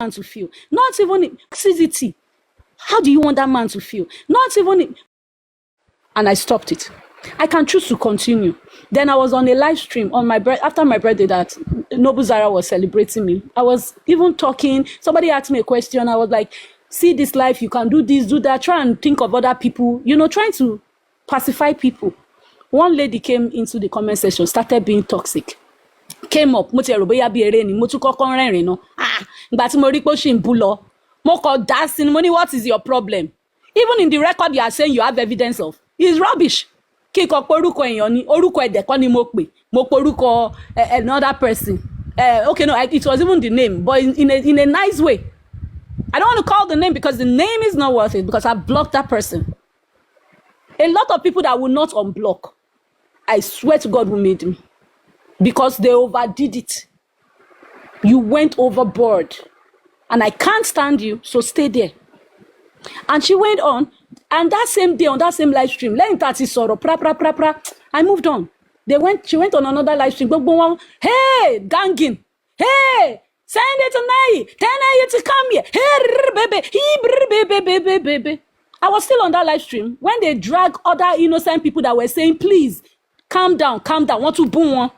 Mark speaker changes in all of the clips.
Speaker 1: man to feel? Not even toxicity. How do you want that man to feel? Not even. And I stopped it. I can choose to continue. Then I was on a live stream on my after my birthday that Nobu Zara was celebrating me. I was even talking. Somebody asked me a question. I was like, see this life, you can do this, do that. Try and think of other people. You know, trying to pacify people. One lady came into the comment section, started being toxic. Came up, mo ti rò bóyá bí eré ni, mo tún kọ́kọ́ rẹ́rìn náà. Ìgbà tí mo rí pé ó ṣì ń bú lọ, mo kọ dá sí ni, mo ní what is your problem? Even in the record you are saying you have evidence of, it's rubbish. Kí kọ pé orúkọ èèyàn ni, orúkọ ẹ̀dẹ̀ kọ́ ni mo pè, mo pe orúkọ another person. Okay, no, it was even the name, but in a nice way. I don't want to call the name because the name is not worth it, because I blocked that person. A lot of people that will not unblock, I swear to God, who made me. Because they overdid it. You went overboard. And I can't stand you, so stay there. And she went on, and that same day, on that same live stream, I moved on. She went on another live stream. Hey, ganging. Hey, send it tonight. Tell you to come here. Hey, baby. I was still on that live stream when they drag other innocent people that were saying, please, calm down. Want to boom one.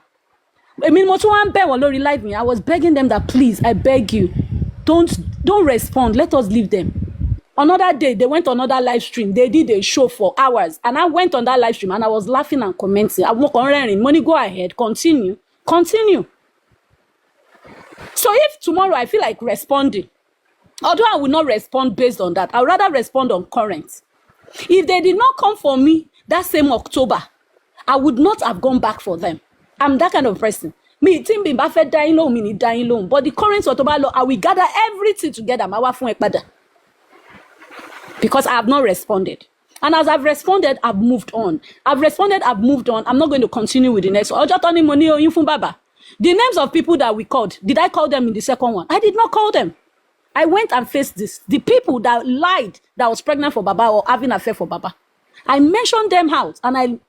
Speaker 1: I mean, I was begging them that, please, I beg you, don't respond. Let us leave them. Another day, they went on another live stream. They did a show for hours. And I went on that live stream and I was laughing and commenting. I walk on money, go ahead, continue. So if tomorrow I feel like responding, although I will not respond based on that, I would rather respond on current. If they did not come for me that same October, I would not have gone back for them. I'm that kind of person. Me, team be Buffett dying low, me dying low. But the current October law, I will gather everything together. Because I have not responded. And as I've responded, I've moved on. I'm not going to continue with the next one. The names of people that we called, did I call them in the second one? I did not call them. I went and faced this. The people that lied that I was pregnant for Baba or having an affair for Baba. I mentioned them out and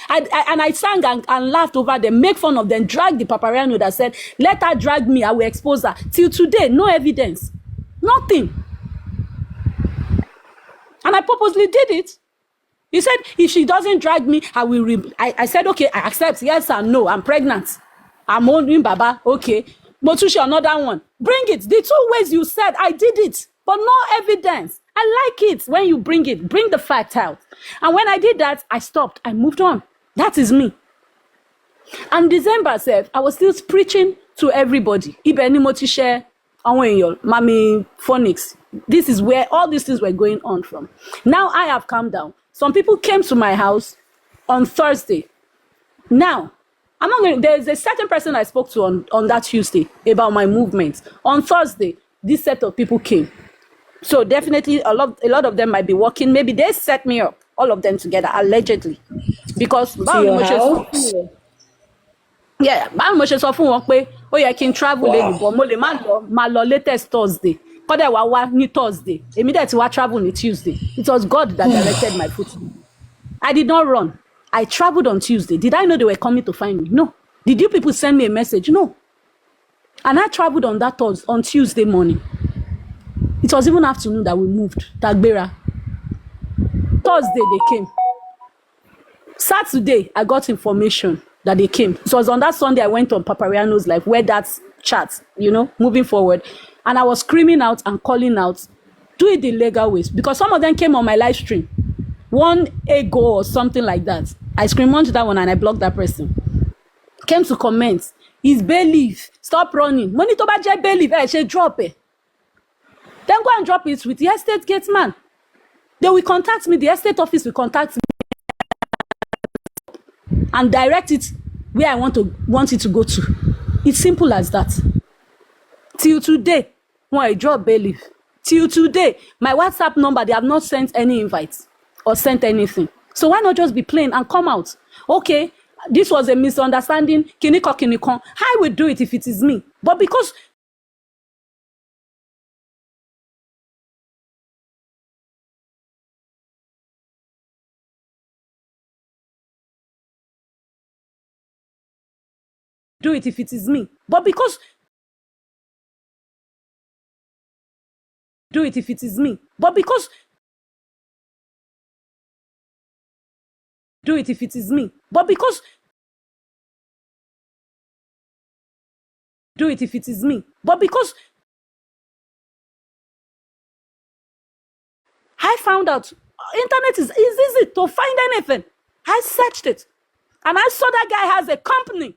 Speaker 1: I sang and laughed over them, make fun of them, drag the papariano that said, let her drag me, I will expose her. Till today, no evidence. Nothing. And I purposely did it. He said, if she doesn't drag me, I will. I said, okay, I accept. Yes and no. I'm pregnant. I'm holding Baba. Okay. Motushi, another one. Bring it. The 2 ways you said, I did it. But no evidence. I like it when you bring it. Bring the fact out. And when I did that, I stopped. I moved on. That is me. And December self, I was still preaching to everybody. Ibeni Motishe, Mami Phonics. This is where all these things were going on from. Now I have calmed down. Some people came to my house on Thursday. Now, I'm not going. There's a certain person I spoke to on that Tuesday about my movements. On Thursday, this set of people came. So definitely a lot of them might be working. Maybe they set me up, all of them together, allegedly. Because yeah, báwo mo ṣe sọ fún wọn pé ó yẹ kí n travel lẹ́nu bọ̀ mo lè má lọ latest Thursday kọ́dẹ̀ wá ní Thursday èmi dẹ̀ ti wá travel ní Tuesday. It was God that directed my foot. I did not run. I traveled on Tuesday. Did I know they were coming to find me? No. Did you people send me a message? No. And I traveled on that Thursday, on Tuesday morning. It was even afternoon that we moved. Tagbera. Thursday they came. Saturday I got information that they came. So it was on that Sunday I went on Papariano's live where that chat, moving forward. And I was screaming out and calling out, do it the legal ways. Because some of them came on my live stream. 1 ago or something like that. I screamed onto that one and I blocked that person. Came to comment. It's bailiff. Stop running. Money to budget bailiff. She drop it. Then go and drop it with the estate gate man. They will contact me. The estate office will contact me and direct it where I want it to go to. It's simple as that. Till today, when I drop bailiff, till today, my WhatsApp number, they have not sent any invites or sent anything. So why not just be plain and come out? Okay, this was a misunderstanding. Kiniko. I will do it if it is me. But because do it if it is me. But because do it if it is me. But because do it if it is me. But because do it if it is me. But because I found out internet is easy to find anything. I searched it. And I saw that guy has a company.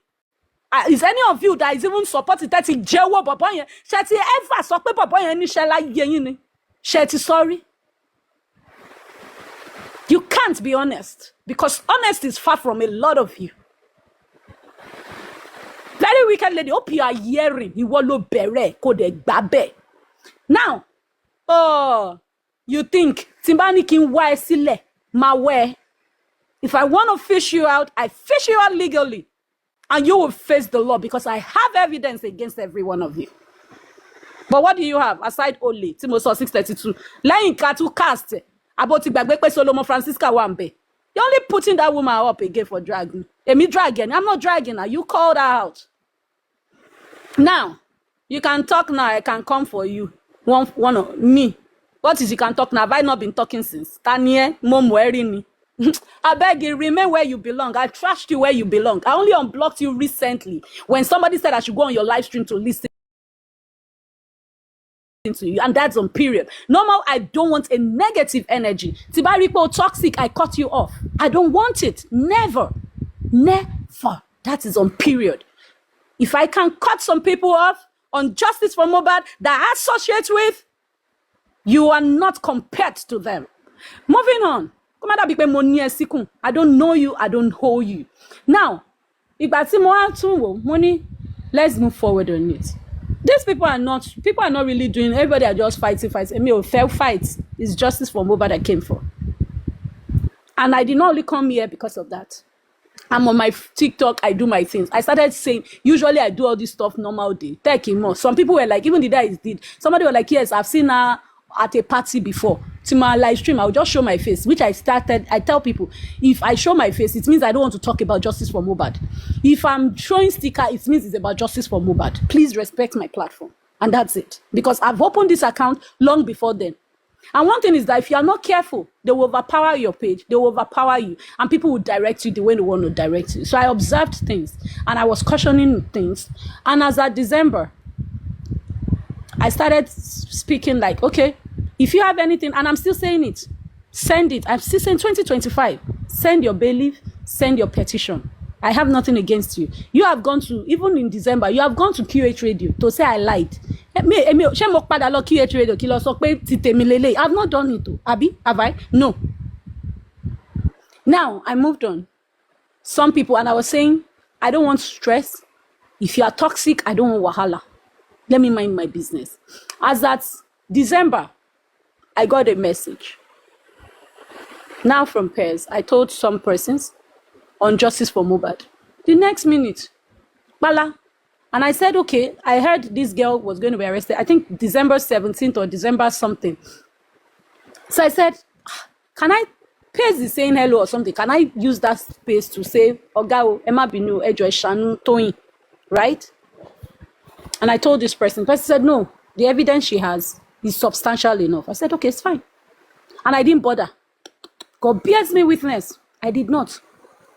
Speaker 1: Is any of you that is even supporting that jewo bobo yen? Sheti ever sọ pé bobo yen ni ṣe láyé yín ni? Sheti sorry. You can't be honest because honesty is far from a lot of you. Very wicked lady. Hope you are hearing. Ìwọ ló bẹ̀rẹ̀ kó dẹ̀ gbà bẹ́ẹ̀. Now, you think Timbani kin wá ẹ sílẹ̀ máa wẹ̀? If I want to fish you out, I fish you out legally. And you will face the law because I have evidence against every one of you. But what do you have aside only? Timoso 632. Lẹ́yìn ká tún cast. Abo ti gbàgbé pé Solomon Francisca wà ńbẹ̀. You're only putting that woman up again for dragging. Èmi dragging. I'm not dragging her. You called her out. Now, you can talk now. I can come for you. One of me. What is you can talk now? Have I not been talking since? Tanye, Momo I beg you, remain where you belong. I trashed you where you belong. I only unblocked you recently when somebody said I should go on your live stream to listen to you, and that's on period. Normal, I don't want a negative energy. Tibaripo toxic, I cut you off. I don't want it. Never. That is on period. If I can cut some people off on justice for Mohbad that I associate with, you are not compared to them. Moving on. I don't know you, I don't hold you. Now, let's move forward on it. These people are not really doing, everybody are just fighting. I mean, fair fights. It's justice for Mohbad I came for. And I did not only come here because of that. I'm on my TikTok, I do my things. I started saying, usually I do all this stuff normal day. Taking more. Some people were like, even the day I did, somebody were like, yes, I've seen her at a party before. To my live stream, I'll just show my face, which I tell people, if I show my face, it means I don't want to talk about justice for Mohbad. If I'm showing sticker, it means it's about justice for Mohbad. Please respect my platform. And that's it. Because I've opened this account long before then. And one thing is that if you are not careful, they will overpower your page. They will overpower you. And people will direct you the way they want to direct you. So I observed things. And I was cautioning things. And as at December, I started speaking like, okay, if you have anything, and I'm still saying it, send it. I'm still saying 2025. Send your bailiff, send your petition. I have nothing against you. You have gone to, even in December, you have gone to QH Radio to say I lied. I've not done it too. Abi, have I? No. Now, I moved on. Some people, and I was saying, I don't want stress. If you are toxic, I don't want wahala. Let me mind my business. As at December, I got a message. Now from Pairs, I told some persons on justice for Mohbad. The next minute, Bala. And I said, okay, I heard this girl was going to be arrested. I think December 17th or December something. So I said, can I, Pairs is saying hello or something. Can I use that space to say, Ogao, Emma Binu, Ejo Shanu, Toyin, right? And I told this person. The person said, no, the evidence she has is substantial enough. I said, okay, it's fine. And I didn't bother. God bears me witness. I did not.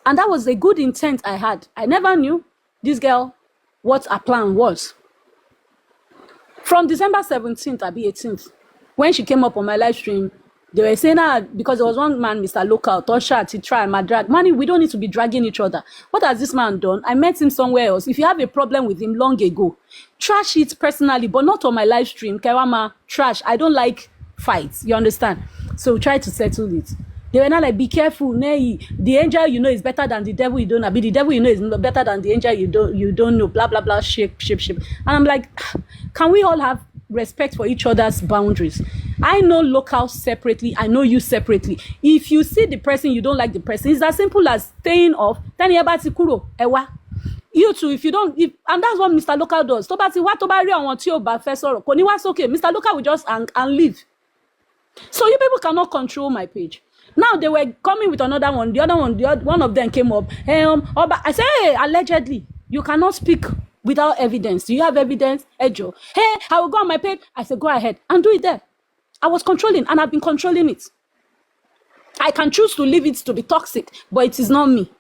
Speaker 1: And that was a good intent I had. I never knew this girl what her plan was. From December 17th, I'll be 18th, when she came up on my live stream, they were saying, because there was one man, Mr. Local, Tosha, he tried my drag. Money, we don't need to be dragging each other. What has this man done? I met him somewhere else. If you have a problem with him long ago, trash it personally, but not on my live stream. Kewama, trash. I don't like fights. You understand? So try to settle it. They were not like, be careful, nay, the angel you know is better than the devil you don't know. Be the devil you know is better than the angel you don't know. Blah blah blah. Shape. And I'm like, can we all have respect for each other's boundaries? I know Local separately. I know you separately. If you see the person, you don't like the person. It's as simple as staying off. Then kuro ewa. You too, if you don't, and that's what Mr. Local does. Tobati what tobari on what you professor. Koniwa's okay. Mr. Local will just and leave. So you people cannot control my page. Now they were coming with another one. The other one, one of them came up. I said, hey, allegedly, you cannot speak without evidence. Do you have evidence, Ejo? Hey, I will go on my page. I said, go ahead and do it there. I was controlling, and I've been controlling it. I can choose to leave it to be toxic, but it is not me.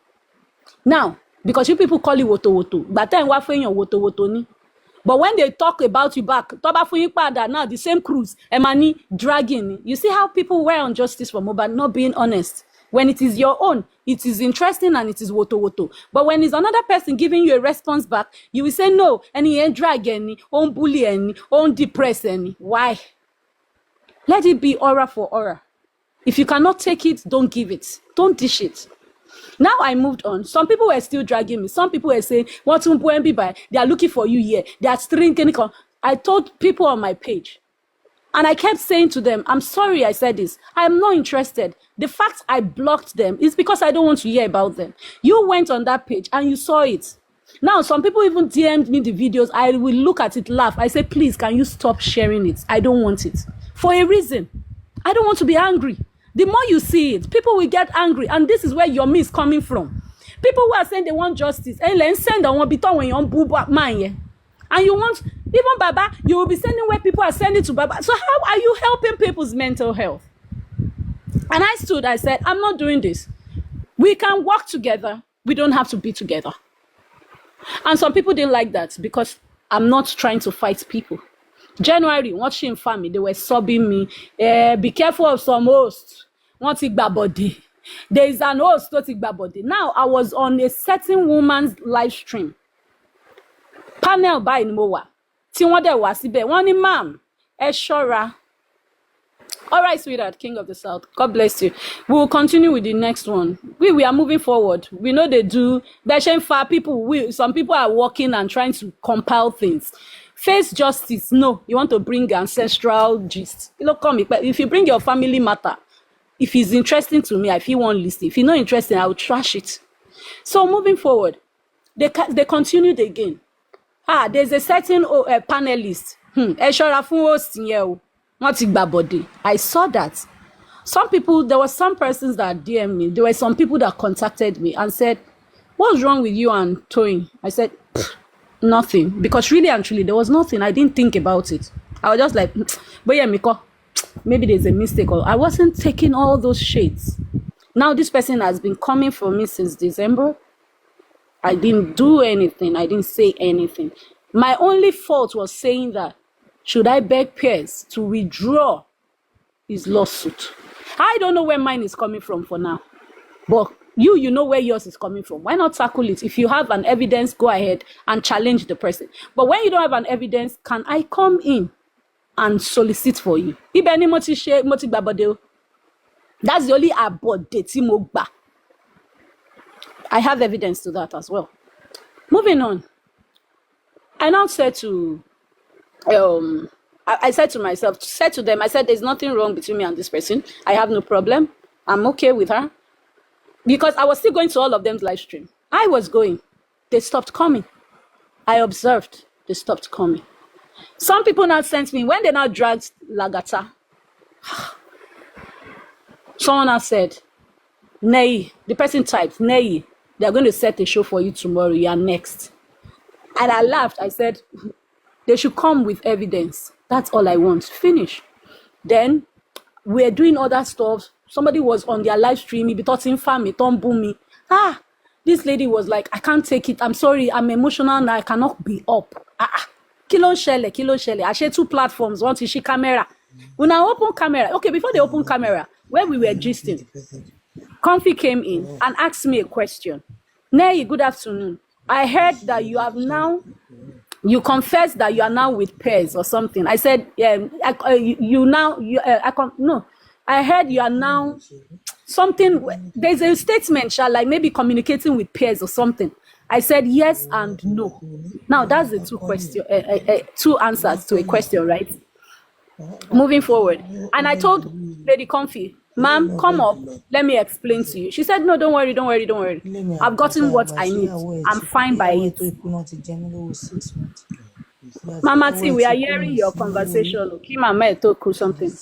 Speaker 1: Now, because you people call it woto woto, but then what for your woto woto ni? But when they talk about you back, toba for you now the same cruise, Emani dragging. You see how people were on justice for Mohbad not being honest. When it is your own, it is interesting and it is woto woto. But when it's another person giving you a response back, you will say no, any ain't drag any, on bully any, on depress any. Why? Let it be aura for aura. If you cannot take it, don't give it. Don't dish it. Now I moved on. Some people were still dragging me. Some people were saying, what they are looking for you here. They are stringing. I told people on my page. And I kept saying to them, I'm sorry I said this. I am not interested. The fact I blocked them is because I don't want to hear about them. You went on that page and you saw it. Now, some people even DM'd me the videos. I will look at it, laugh. I say, please, can you stop sharing it? I don't want it. For a reason. I don't want to be angry. The more you see it, people will get angry. And this is where your me is coming from. People who are saying they want justice. And then send on one when you're on man. And you want, even Baba, you will be sending where people are sending to Baba. So how are you helping people's mental health? And I stood, I said, I'm not doing this. We can work together. We don't have to be together. And some people didn't like that because I'm not trying to fight people. January, watching family, they were subbing me. Be careful of some hosts. Want to body. There is an host to take body. Now I was on a certain woman's live stream. Panel by Mowa. Tí wọ́n dẹ̀ wá síbẹ̀. Wọ́n ní ma'am, ẹ ṣọ́ra. All right, sweetheart, King of the South. God bless you. We will continue with the next one. We are moving forward. We know they do. Some people are working and trying to compile things. Face justice. No, you want to bring ancestral gist. You know, come. If you bring your family matter, if it's interesting to me, I feel one list. If it's not interesting, I will trash it. So moving forward, they continued again. There's a certain panelist. I saw that. Some people, there were some persons that DM'd me. There were some people that contacted me and said, what's wrong with you and Toyin? I said, nothing. Because really and truly, there was nothing. I didn't think about it. I was just like, but yeah, Miko, maybe there's a mistake. Or I wasn't taking all those shades. Now this person has been coming for me since December. I didn't do anything. I didn't say anything. My only fault was saying that, should I beg Piers to withdraw his lawsuit? I don't know where mine is coming from for now. But you know where yours is coming from. Why not tackle it? If you have an evidence, go ahead and challenge the person. But when you don't have an evidence, can I come in and solicit for you? That's the only abode. I have evidence to that as well. Moving on. I now said to I said to myself, said to them, I said, there's nothing wrong between me and this person. I have no problem. I'm okay with her. Because I was still going to all of them's live stream. I was going. They stopped coming. I observed. They stopped coming. Some people now sent me, when they now dragged Lagata, someone else said, Nei, the person typed, Nei, they're going to set a show for you tomorrow. You are next. And I laughed. I said, they should come with evidence. That's all I want. Finish. Then we're doing other stuff. Somebody was on their live stream. He be talking family, don't boom me. This lady was like, I can't take it. I'm sorry. I'm emotional now. I cannot be up. Kilo shele. I share 2 platforms. One is she camera. When I open camera, okay, before they open camera, where we were gisting, Comfy came in and asked me a question. Nay, good afternoon. I heard that you have now, you confessed that you are now with Pairs or something. I said, yeah, no. I heard you are now something, there's a statement, like maybe communicating with Pairs or something. I said yes and no. Now that's the 2 answers to a question, right? Moving forward. And I told Lady Comfy, ma'am, come up, let me explain to you. She said, no, don't worry. I've gotten what I need. I'm fine by it. Mama T, we are hearing your conversation. Something.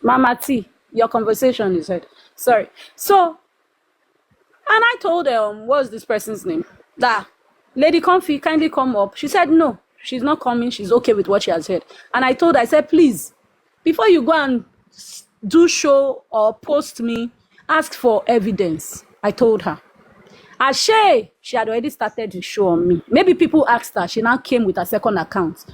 Speaker 1: Mama T, your conversation is heard. Sorry. So, and I told her, what's this person's name? That Lady Comfy, kindly come up. She said, no, she's not coming. She's okay with what she has heard. And I told her, I said, please, before you go and do show or post me, ask for evidence. I told her. Ashe, she had already started the show on me. Maybe people asked her. She now came with a second account.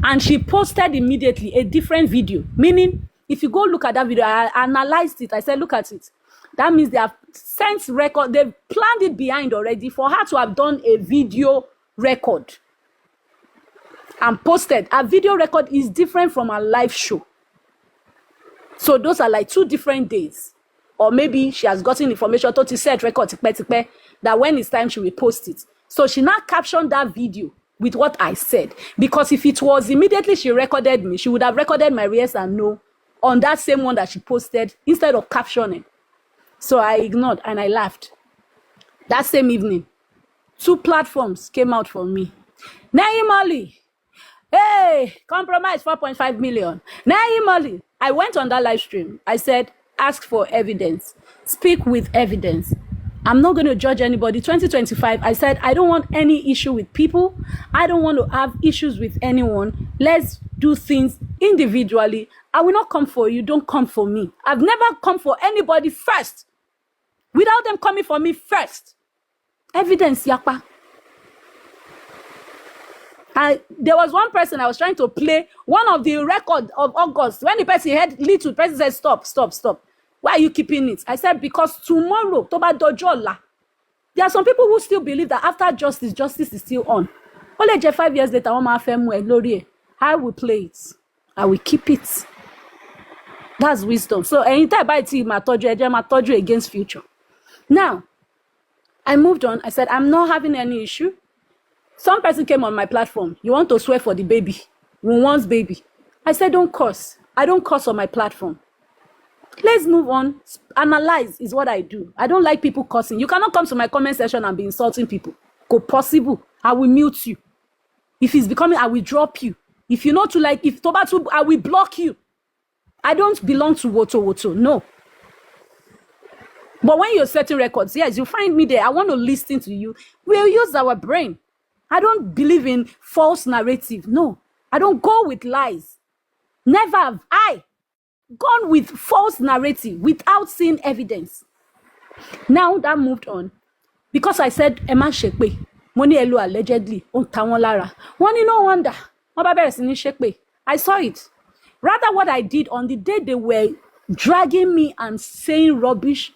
Speaker 1: And she posted immediately a different video. Meaning, if you go look at that video, I analyzed it. I said, look at it. That means they have sent record. They've planned it behind already for her to have done a video record and posted. A video record is different from a live show. So those are like 2 different days. Or maybe she has gotten information to set record that when it's time she will post it. So she now captioned that video with what I said. Because if it was immediately she recorded me, she would have recorded my yes and no on that same one that she posted instead of captioning. So I ignored and I laughed. That same evening, 2 platforms came out for me. Nehimolly, hey, compromise 4.5 million. Nehimolly, I went on that live stream. I said, ask for evidence. Speak with evidence. I'm not going to judge anybody. 2025, I said, I don't want any issue with people. I don't want to have issues with anyone. Let's do things individually. I will not come for you. Don't come for me. I've never come for anybody first without them coming for me first. Evidence, yakpa. There was one person I was trying to play one of the record of August. When the person heard little, the person said, stop, stop, stop. Why are you keeping it? I said, because tomorrow, Toba Dojola, there are some people who still believe that after justice, justice is still on. Only 5 years later, I will play it. I will keep it. That's wisdom. So, against future. Now, I moved on. I said, I'm not having any issue. Some person came on my platform. You want to swear for the baby. One's baby. I said, don't curse. I don't curse on my platform. Let's move on. Analyze is what I do. I don't like people cursing. You cannot come to my comment section and be insulting people. Go possible. I will mute you. If it's becoming, I will drop you. If you know to like, if Tobatu, I will block you. I don't belong to Woto. No. But when you're setting records, yes, you find me there. I want to listen to you. We'll use our brain. I don't believe in false narrative. No. I don't go with lies. Never have I gone with false narrative without seeing evidence. Now that moved on. Because I said, Emma Shekpe, money elo allegedly, on tawon lara. One no wonder. I saw it. Rather what I did on the day they were dragging me and saying rubbish,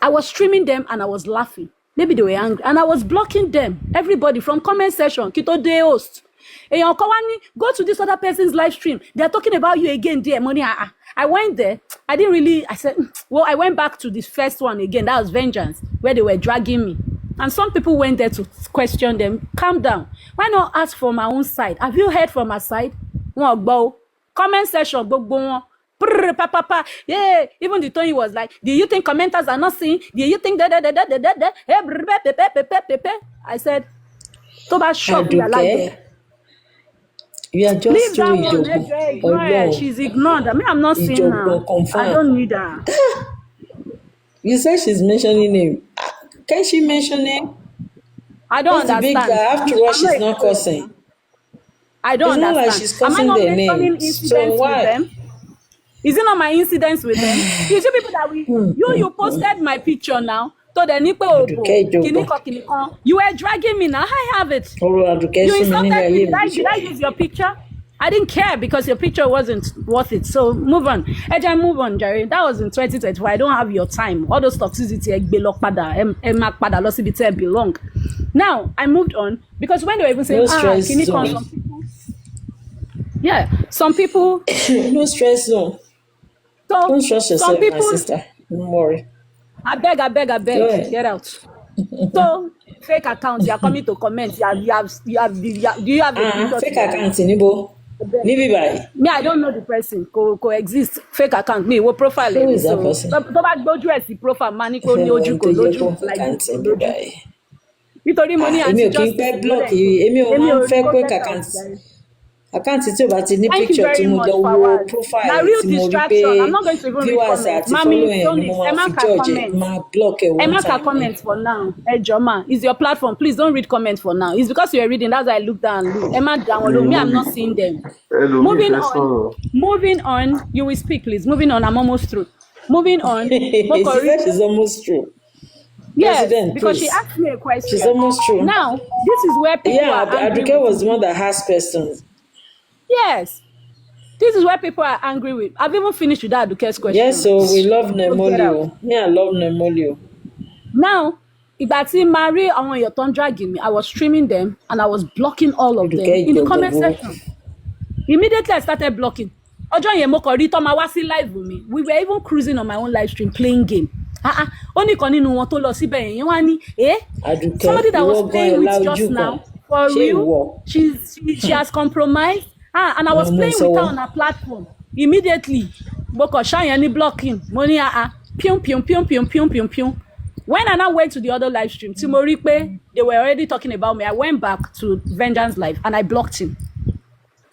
Speaker 1: I was streaming them and I was laughing. Maybe they were angry. And I was blocking them. Everybody from comment section, Kito de host. Go to this other person's live stream. They're talking about you again, dear money. I went there. I didn't really, I said, well, I went back to this first one again. That was Vengeance, where they were dragging me. And some people went there to question them. Calm down. Why not ask from my own side? Have you heard from my side? Comment section, yeah, even the Tony was like, do you think commenters are not seeing? Do you think that? I said, Toba shop in the life.
Speaker 2: You are just too
Speaker 1: ignored. She's ignored. I mean, I'm not seeing her. I don't need her.
Speaker 2: You said she's mentioning name. Can she mention name?
Speaker 1: I don't understand.
Speaker 2: The big guy, after all, she's not cursing.
Speaker 1: I don't understand.
Speaker 2: It's not like she's cursing their name. So why?
Speaker 1: Is it not my incidents with them? You see people that you posted my picture now. So the you were dragging me now. I have it. You insulted me. Did I use your picture? I didn't care because your picture wasn't worth it. So move on. Eja, move on, Jerry. That was in 2024. I don't have your time. All those toxicity belong. Now I moved on because when they were even saying, some people, yeah, some people.
Speaker 2: No stress zone.
Speaker 1: So
Speaker 2: don't stress yourself, some people, my sister. Don't worry.
Speaker 1: I beg, get out. So fake accounts, you are coming to comment. Do you have the
Speaker 2: fake accounts, Nibo?
Speaker 1: Me, I don't know the person. Coexist fake account. Me, what profile?
Speaker 2: Who is that person?
Speaker 1: Profile. Maniko Nyoju like nítorí money and
Speaker 2: justice. Block. Fake account. àkáǹtì tí ò bá ti ní
Speaker 1: Thank you
Speaker 2: picture tí
Speaker 1: very
Speaker 2: mo
Speaker 1: much,
Speaker 2: lọ wo
Speaker 1: Fawaz. Now,
Speaker 2: profile
Speaker 1: real
Speaker 2: tí mo rí pé
Speaker 1: distraction. I'm not going to even read
Speaker 2: viewers
Speaker 1: comments.
Speaker 2: àti follow
Speaker 1: Mommy,
Speaker 2: yẹn ni mo
Speaker 1: don't
Speaker 2: máa fi
Speaker 1: Emma
Speaker 2: judge ẹ̀
Speaker 1: comments.
Speaker 2: máa block ẹ̀ one
Speaker 1: Emma
Speaker 2: time ni.
Speaker 1: comments for now. Hey, Joma, it's your platform. Please don't read comments for now. It's because you're reading. That's why I look down and look. Emma download me. I'm not seeing them.
Speaker 3: ẹlòmíì fẹ́ sọ̀rọ̀.
Speaker 1: Moving on. You will speak, please. Moving on. I'm almost through. Moving on.
Speaker 2: She said she's almost true.
Speaker 1: Yes,
Speaker 2: President,
Speaker 1: because she
Speaker 2: please.
Speaker 1: asked me a question.
Speaker 2: She's almost true.
Speaker 1: Now, this is where people
Speaker 2: Yeah,
Speaker 1: are angry
Speaker 2: Aduke
Speaker 1: with
Speaker 2: was the
Speaker 1: me.
Speaker 2: one that asked questions.
Speaker 1: Yes. This is where people are angry with. I've even finished with that Aduke's question.
Speaker 2: Yes, so we love
Speaker 1: Go get
Speaker 2: Nehimolly.
Speaker 1: out.
Speaker 2: Yeah, I love Nehimolly.
Speaker 1: Now, ìgbà tí màá rí àwọn èèyàn tó ń drag me, I was streaming them and I was blocking all of them
Speaker 2: Aduke
Speaker 1: in the comment
Speaker 2: Igogogo.
Speaker 1: section. Immediately I started blocking. Ọjọ́ yẹn mo kàn rí tó máa wá sí live mi. We were even cruising on my own live stream playing game. Ó ní kan nínú wọn tó lọ síbẹ̀ yẹn wá ní
Speaker 2: Aduke,
Speaker 1: somebody that was
Speaker 2: ìwọ gan
Speaker 1: playing with
Speaker 2: ẹ̀
Speaker 1: just
Speaker 2: láojú
Speaker 1: now
Speaker 2: kan.
Speaker 1: for
Speaker 2: Ṣé
Speaker 1: real
Speaker 2: ìwọ?
Speaker 1: she has compromised and I was
Speaker 2: No, mo
Speaker 1: playing with her
Speaker 2: sọ
Speaker 1: on her platform immediately mo kàn ṣáyẹn ní blocking mo ní pium pium pium pium pium pium pium. When I now went to the other live stream tí mo rí pé they were already talking about me, I went back to Vengeance Live and I blocked him.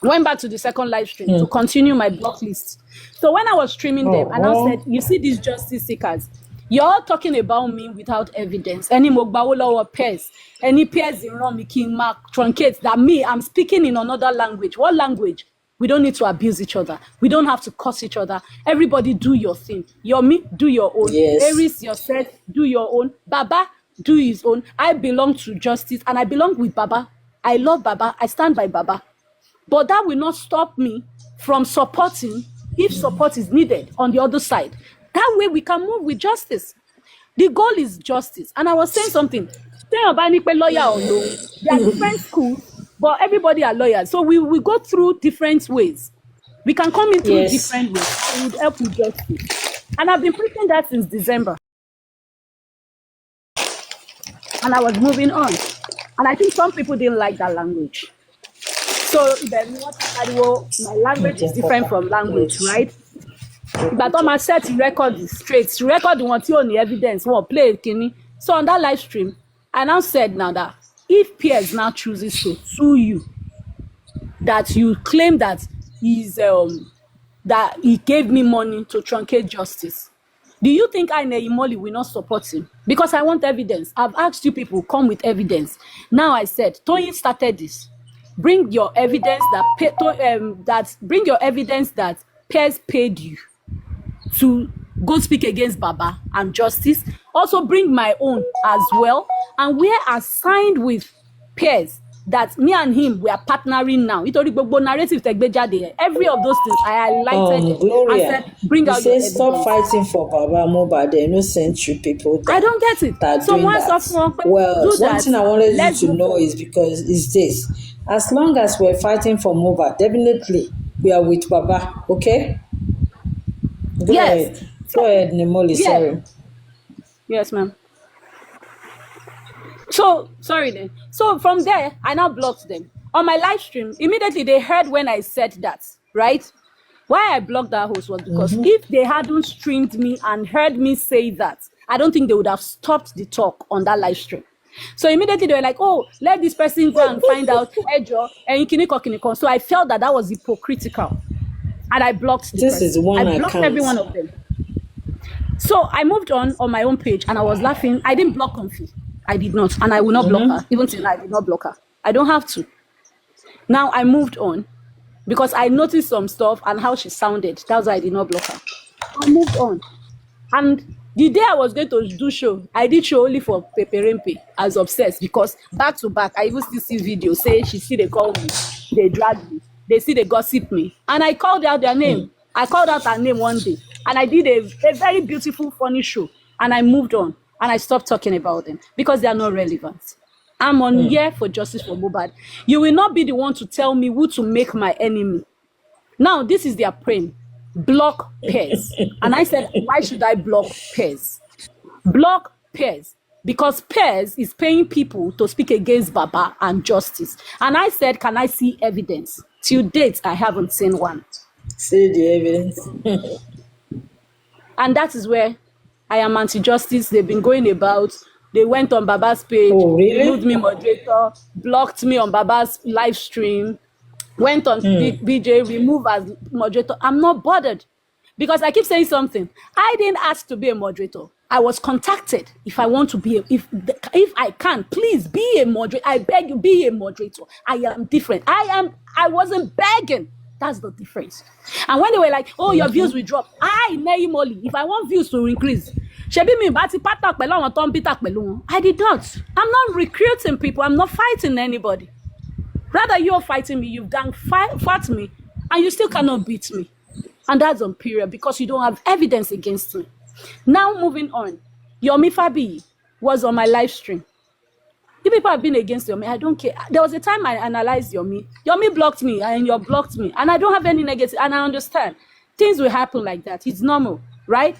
Speaker 1: Went back to the second live stream to continue my block list. So when I was streaming them, I now said, you see these justice seekers, you're all talking about me without evidence. Any Mogbawola or pairs, any pairs in wrong, King Mark truncates that me, I'm speaking in another language. What language? We don't need to abuse each other. We don't have to curse each other. Everybody do your thing. Me, do your own.
Speaker 2: Yes.
Speaker 1: Aries, yourself, do your own. Baba, do his own. I belong to justice and I belong with Baba. I love Baba. I stand by Baba. But that will not stop me from supporting if support is needed on the other side. That way we can move with justice. The goal is justice. And I was saying something. Lawyer or no, there are different schools, but everybody are lawyers. So we go through different ways. We can come in through different ways. It would help with justice. And I've been preaching that since December. And I was moving on. And I think some people didn't like that language. So then my language is different from language, right? But on my set record straight, record one tí ò ní evidence, won't play kini. So on that live stream, I now said now that if Piers now chooses to sue you, that you claim that that he gave me money to truncate justice, do you think I Nehimolly will not support him? Because I want evidence. I've asked you people, come with evidence. Now I said, Toyin started this. Bring your evidence bring your evidence that Piers paid you to go speak against Baba and justice. Also bring my own as well. And where I signed with Piers that me and him we are partnering now. Nítorí gbogbo narrative tẹ́ gbé jáde. Every of those things I highlighted.
Speaker 2: Gloria,
Speaker 1: I said, bring out your evidence.
Speaker 2: Stop fighting for Baba Mohbad. There are no century people that,
Speaker 1: I don't get it.
Speaker 2: that
Speaker 1: So
Speaker 2: doing
Speaker 1: once
Speaker 2: that. Well, one thing I wanted you to know is because is this. As long as we're fighting for Mohbad, definitely we are with Baba, okay? Go ahead. Go ahead, Nehimolly, sorry.
Speaker 1: Yes, ma'am. So, sorry then. So from there, I now blocked them. On my live stream, immediately they heard when I said that, right? Why I blocked that host was because if they hadn't streamed me and heard me say that, I don't think they would have stopped the talk on that live stream. So immediately they were like, oh, let this person go and find out Ejo and kiniko. So I felt that was hypocritical. And I blocked the person.
Speaker 2: Is one
Speaker 1: I blocked every one of them. So I moved on my own page and I was laughing. I didn't block Comfy. I did not. And I will not block her. Even till now, I did not block her. I don't have to. Now I moved on because I noticed some stuff and how she sounded. That's why I did not block her. I moved on. And the day I was going to do show, I did show only for Pepe Rempe. I was obsessed because back to back, I even still see videos say she see they call me, they drag me, they see they gossip me. And I called out their name. I called out her name one day. And I did a very beautiful, funny show. And I moved on. And I stopped talking about them because they are not relevant. I'm on here for justice for Mohbad. You will not be the one to tell me who to make my enemy. Now, this is their praying. Block Piers. And I said, why should I block Piers? Block Piers. Because Piers is paying people to speak against Baba and justice. And I said, can I see evidence? Till date, I haven't seen one.
Speaker 2: See the evidence.
Speaker 1: And that is where I am anti-justice. They've been going about. They went on Baba's page,
Speaker 2: Oh, really?
Speaker 1: removed me moderator, blocked me on Baba's live stream. went on BJ, remove as moderator. I'm not bothered because I keep saying something. I didn't ask to be a moderator. I was contacted. If I want to be, if I can, please be a moderator. I beg you, be a moderator. I am different. I wasn't begging. That's the difference. And when they were like, oh, your views will drop. Nehimolly, if I want views to increase, I did not. I'm not recruiting people. I'm not fighting anybody. Rather, you're fighting me. You've done fought me, and you still cannot beat me. And that's on period because you don't have evidence against me. Now, moving on. Yomi Fabi was on my live stream. You people have been against Yomi. I don't care. There was a time I analyzed Yomi. Yomi blocked me, and you blocked me. And I don't have any negative. And I understand. Things will happen like that. It's normal, right?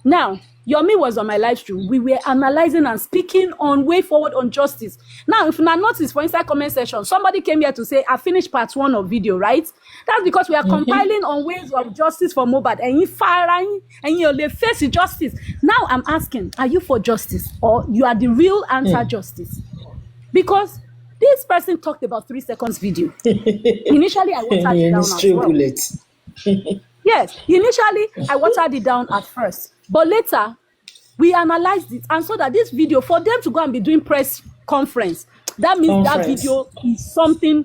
Speaker 1: Now, Yomi was on my live stream. We were analyzing and speaking on way forward on justice. Now, if you notice for inside comment section, somebody came here to say, I finished part 1 of video, right? That's because we are compiling on ways of justice for Mohbad. And you fire and you face justice. Now, I'm asking, are you for justice? Or you are the real anti-justice? Because this person talked about 3 seconds video. Initially, I watered it down as well. Yes, initially, I watered it down at first. But later, we analyzed it. And so that this video, for them to go and be doing press conference, that means that video is something,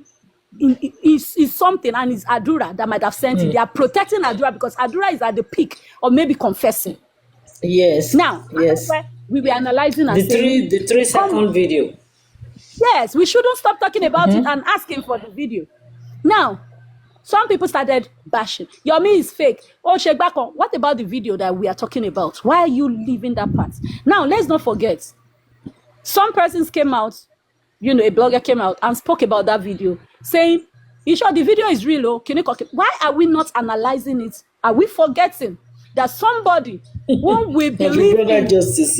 Speaker 1: is something, and it's Adura that might have sent it. They are protecting Adura because Adura is at the peak or maybe confessing.
Speaker 2: Yes.
Speaker 1: Now, yes. We were analyzing and
Speaker 2: saying, the 3 second video.
Speaker 1: Yes, we shouldn't stop talking about it and asking for the video. Now, some people started bashing. Yomi is fake. Oh, Shegbako, what about the video that we are talking about? Why are you leaving that part? Now, let's not forget. Some persons came out, a blogger came out and spoke about that video, saying, you sure the video is real? Why are we not analyzing it? Are we forgetting that somebody who we believe in anti-justice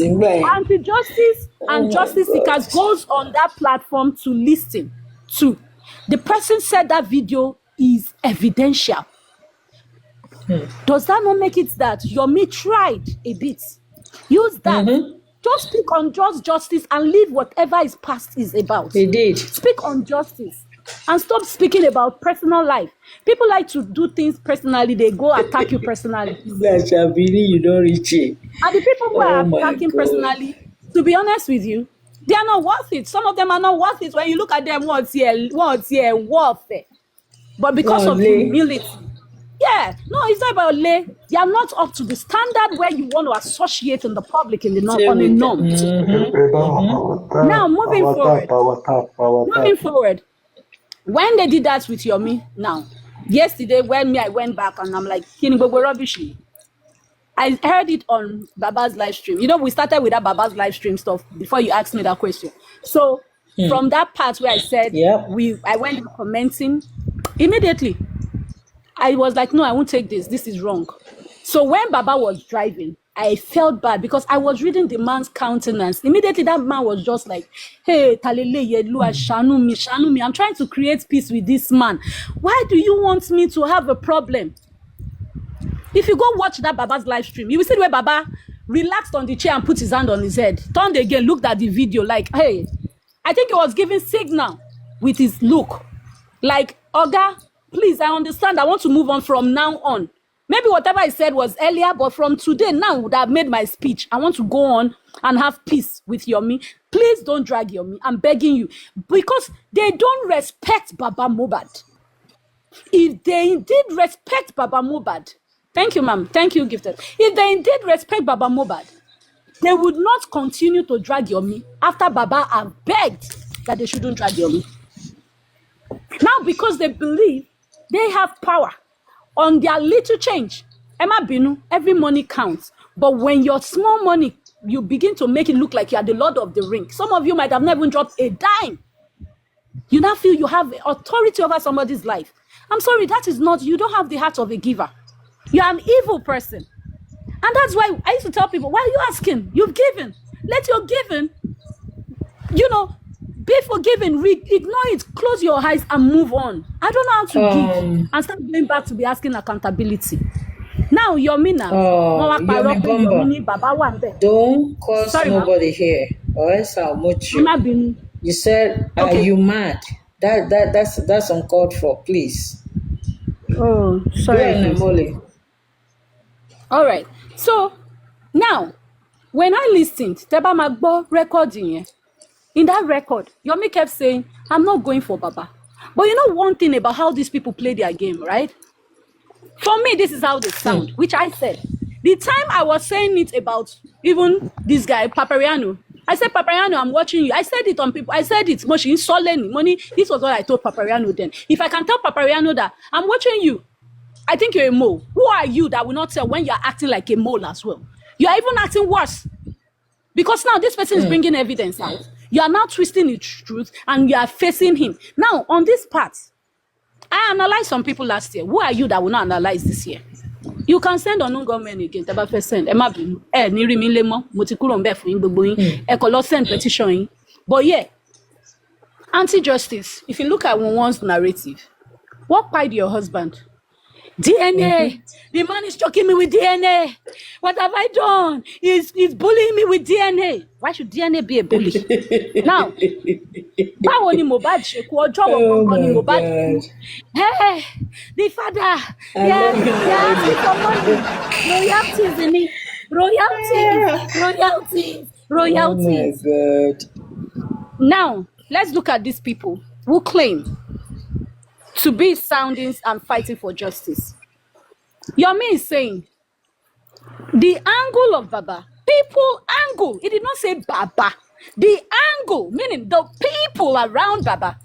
Speaker 1: and justice seekers goes on that platform to listen to? The person said that video is evidential. Does that not make it that Yomi tried a bit? Use that. Just speak on just justice and leave whatever is past is about.
Speaker 2: He did.
Speaker 1: Speak on justice and stop speaking about personal life. People like to do things personally. They go attack you personally.
Speaker 2: You don't reach it.
Speaker 1: And the people who are attacking personally, to be honest with you, they are not worth it. Some of them are not worth it. When you look at them, what's here worth it? But because of humility. Yeah, no, it's not about lay. They are not up to the standard where you want to associate in the public in the on a norm. Now, moving forward. When they did that with Yomi, now, yesterday when I went back and I'm like, rubbish. I heard it on Baba's live stream. We started with that Baba's live stream stuff before you asked me that question. So from that part where I said, I went commenting, immediately, I was like, no, I won't take this. This is wrong. So when Baba was driving, I felt bad because I was reading the man's countenance. Immediately, that man was just like, hey, Talele Yedlua, shanu me. I'm trying to create peace with this man. Why do you want me to have a problem? If you go watch that Baba's live stream, you will see where Baba relaxed on the chair and put his hand on his head. Turned again, looked at the video like, hey, I think he was giving signal with his look. Like, Oga, please, I understand. I want to move on from now on. Maybe whatever I said was earlier, but from today, now would have made my speech. I want to go on and have peace with Yomi. Please don't drag Yomi. I'm begging you. Because they don't respect Baba Mohbad. If they indeed respect Baba Mohbad, thank you, ma'am. Thank you, Gifted. If they indeed respect Baba Mohbad, they would not continue to drag Yomi after Baba have begged that they shouldn't drag Yomi. Now, because they believe they have power on their little change. Emma Binu, every money counts. But when your small money, you begin to make it look like you are the Lord of the Ring. Some of you might have never even dropped a dime. You now feel you have authority over somebody's life. I'm sorry, that is not, you don't have the heart of a giver. You're an evil person. And that's why I used to tell people, why are you asking? You've given. Let your giving, be forgiven, ignore it, close your eyes and move on. I don't know how to give and start going back to be asking accountability. Now, Yomina,
Speaker 2: don't cause nobody here, or else I'll mute you. You said, are you mad? That's uncalled for, please.
Speaker 1: Oh, sorry.
Speaker 2: Go ahead, Nehimolly.
Speaker 1: All right. So now, when I listened, Teba Magbo recording, in that record, Yomi kept saying, I'm not going for Baba. But you know one thing about how these people play their game, right? For me, this is how they sound, which I said. The time I was saying it about even this guy, Papariano, I said, Papariano, I'm watching you. I said it on people. I said it, Moshi, Soleni, money. This was what I told Papariano then. If I can tell Papariano that I'm watching you, I think you're a mole. Who are you that will not tell when you're acting like a mole as well? You're even acting worse. Because now this person is bringing evidence out. You are now twisting the truth and you are facing him. Now, on this part, I analyzed some people last year. Who are you that will not analyze this year? You can send unknown government again. Tẹ́ bá fẹ́ send. Ẹ má bínú. Ẹ ní rí mi lé mọ́. Mo ti kúrò ńbẹ̀ fún yín gbogbo yín. Ẹ kàn lọ send petition yín. But yeah, anti-justice, if you look at one's narrative, what pied your husband? DNA. The man is choking me with DNA. What have I done? He's bullying me with DNA. Why should DNA be a bully? Now, báwo ni Mohbad ṣe kú ọjọ́ wo gangan ni Mohbad kú? Hey, the father. Yeah, for money. Royalties in it. Royalties.
Speaker 2: Oh my God.
Speaker 1: Now, let's look at these people who claim to be soundings and fighting for justice. Yomi is saying the angle of Baba, people angle. It did not say Baba. The angle, meaning the people around Baba,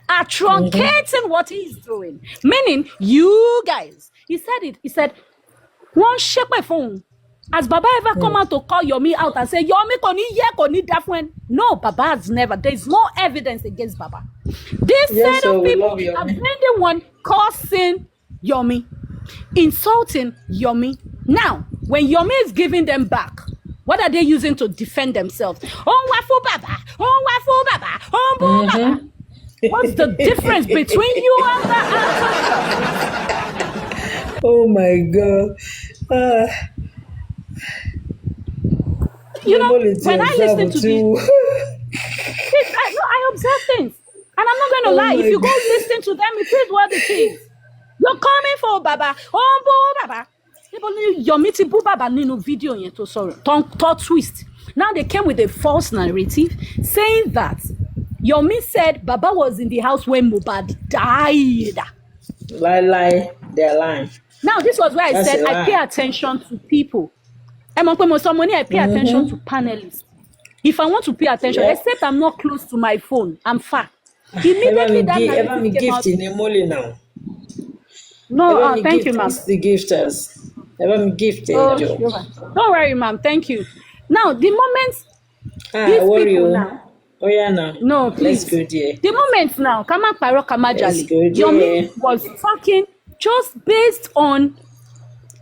Speaker 1: are truncating what he's doing. Meaning you guys. He said it. He said, one shape my phone. Has Baba ever come out to call Yomi out and say, Yomi koni different? No, Baba has never. There is no evidence against Baba. This set of people are been the one cursing Yomi, insulting Yomi. Now, when Yomi is giving them back, what are they using to defend themselves? Oh, wafu Baba. Oh, wafu Baba. Oh, Baba. What's the difference between you and the
Speaker 2: Oh my God.
Speaker 1: You know, when I listen to this, I observe things. And I'm not going to lie. If you go listen to them, it is what it is. You're coming for Baba. Oh, Baba. You're meeting Baba Nino video. Thought twist. Now they came with a false narrative saying that Yomi said Baba was in the house when Mohbad died.
Speaker 2: Lie. They're lying.
Speaker 1: Now, this was where I said I pay attention to people. I pay attention to panelists. If I want to pay attention, except I'm not close to my phone, I'm far. Immediately that narrative came out.
Speaker 2: Nehimolly now.
Speaker 1: No, thank you, ma'am.
Speaker 2: The gifters. Gift.
Speaker 1: Don't worry, ma'am. Thank you. Now, the moment these people now.
Speaker 2: Oh yeah, now.
Speaker 1: No, please.
Speaker 2: Let's go there.
Speaker 1: The moment now, Kama Paro Kama Jali, Yomi was talking just based on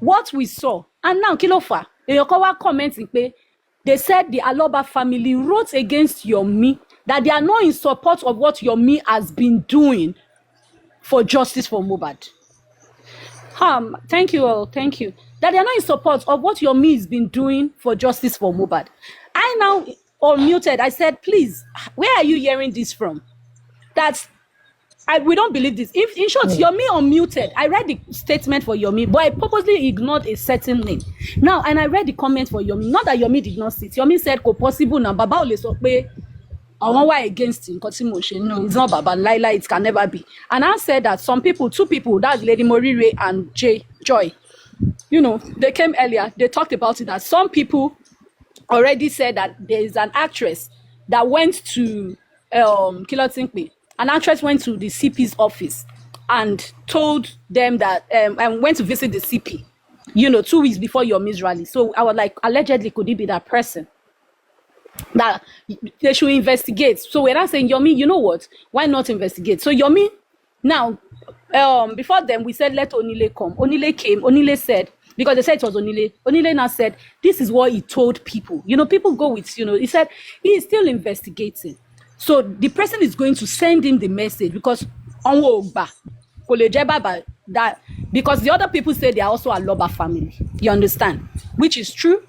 Speaker 1: what we saw. And now, Kilofa, Eyokowa commenting, they said the Aloba family wrote against Yomi that they are not in support of what Yomi has been doing for justice for Mohbad. Thank you all. Thank you. That they are not in support of what Yomi has been doing for justice for Mohbad. I now unmuted. I said, please, where are you hearing this from? We don't believe this. If in short, Yomi unmuted. I read the statement for Yomi, but I purposely ignored a certain name. Now, and I read the comment for Yomi. Not that Yomi did not sit. Yomi said, "Ko possible na Baba ole so pe awon wa against him." No, it's not Baba. Laila, it can never be. And I said that two people, that's Lady Morire and Joy, they came earlier. They talked about it that some people already said that there is an actress that went to Kilotinkpe. An actress went to the CP's office and told them that and went to visit the CP, 2 weeks before your Miss rally. So I was like, allegedly, could it be that person? That they should investigate. So we're not saying, Yomi, you know what? Why not investigate? So Yomi, now, before them, we said, let Onile come. Onile came. Onile said, because they said it was Onile. Onile now said, this is what he told people. People go with, he said, he is still investigating. So the person is going to send him the message because that because the other people say they are also a Aloba family. You understand? Which is true,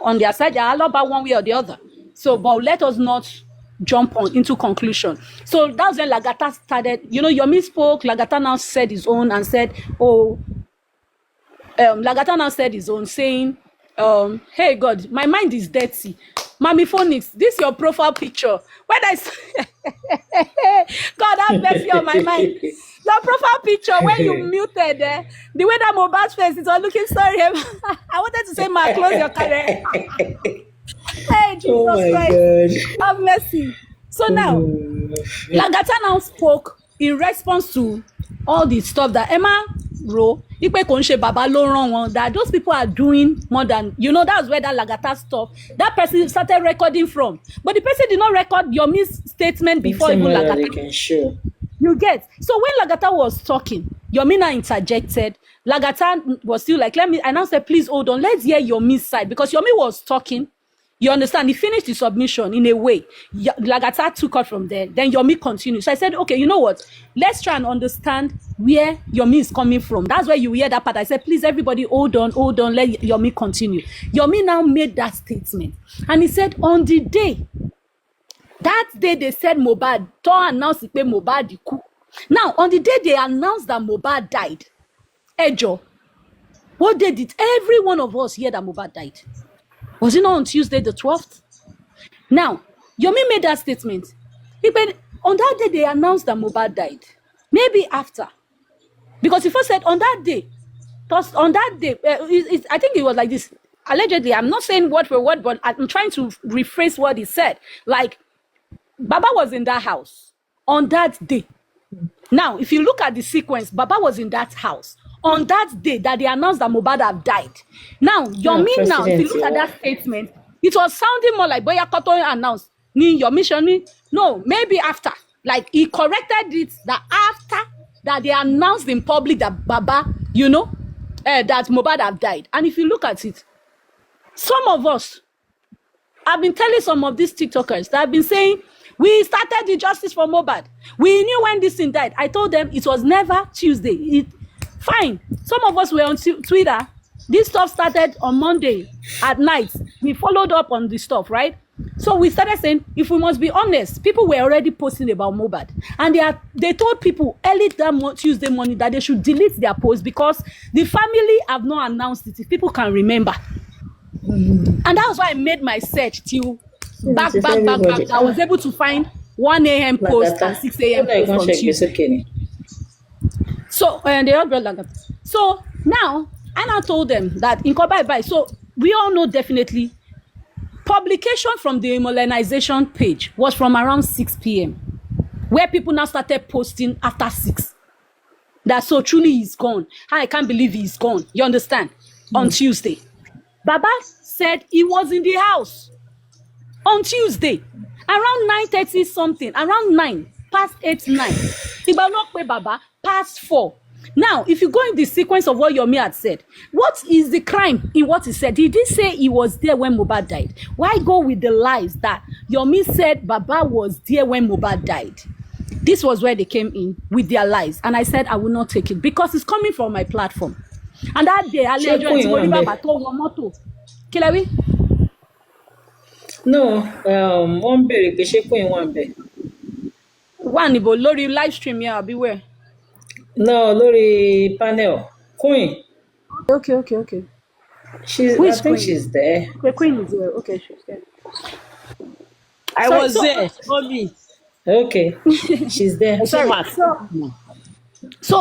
Speaker 1: on their side, they are Aloba one way or the other. So, but let us not jump on into conclusion. So that's when Lagata started. Yomi spoke. Lagata now said his own and said, Lagata now said his own, saying, hey God, my mind is dirty. Mami Phonics, this your profile picture. When I God have mercy on my mind. Your profile picture when you muted the way that Mohbad's face is all looking sorry. I wanted to say, Ma, close your career. Hey, Jesus Christ, have mercy. So now, Lagata now spoke in response to all the stuff that Emma wrote. That those people are doing more than, that's where that Lagata stuff, that person started recording from. But the person did not record Yomi's statement before even Lagata. You get? So when Lagata was talking, Yomi now interjected. Lagata was still like, I now said, please hold on, let's hear Yomi's side. Because Yomi was talking, you understand? He finished the submission in a way. Lagata took off from there. Then Yomi continued. So I said, okay, you know what? Let's try and understand where Yomi is coming from. That's where you hear that part. I said, please, everybody, hold on, let Yomi continue. Yomi now made that statement. And he said, on the day, that day they said Mohbad, don't announce it, Mohbad. Now, on the day they announced that Mohbad died, Ejo, what day did every one of us hear that Mohbad died? Was it not on Tuesday the 12th? Now, Yomi made that statement. On that day they announced that Mohbad died. Maybe after. Because he first said on that day, I think it was like this. Allegedly, I'm not saying word for word, but I'm trying to rephrase what he said. Like, Baba was in that house on that day. Now, if you look at the sequence, Baba was in that house on that day that they announced that Mohbad have died. Now, Yomi now, if you look at that statement, it was sounding more like Boya Koto announced. No, maybe after. Like, he corrected it that after that they announced in public that Baba, that Mohbad have died. And if you look at it, some of us, I've been telling some of these TikTokers that have been saying, we started the justice for Mohbad. We knew when this thing died. I told them it was never Tuesday. Fine. Some of us were on Twitter. This stuff started on Monday at night. We followed up on the stuff, right? So we started saying, if we must be honest, people were already posting about Mohbad. And they told people early that Tuesday morning that they should delete their post because the family have not announced it, if people can remember. And that was why I made my search till back. I was able to find 1 a.m. post and 6 a.m. post on Tuesday. So, and they all brought like that. So now, I told them that in bye. So we all know definitely publication from the Nehimolly page was from around 6 p.m. where people now started posting after 6. That so truly he's gone. I can't believe he's gone. You understand? On Tuesday. Baba said he was in the house on Tuesday around 9:30 something, around 9, past 8, 9. Baba past 4. Now, if you go in the sequence of what Yomi had said, what is the crime in what he said? He did say he was there when Mohbad died. Why go with the lies that Yomi said Baba was there when Mohbad died? This was where they came in with their lies. And I said I will not take it because it's coming from my platform. And that day, I let you Baba told one motto. Kilawi?
Speaker 2: No, one berry, one berry.
Speaker 1: One ibo lórí live stream here, I'll be where?
Speaker 2: No, lórí panel. Queen.
Speaker 1: Okay.
Speaker 2: I think she's there.
Speaker 1: The Queen is there. Okay, she's there.
Speaker 4: I was there. Mommy.
Speaker 2: Okay, she's there.
Speaker 1: So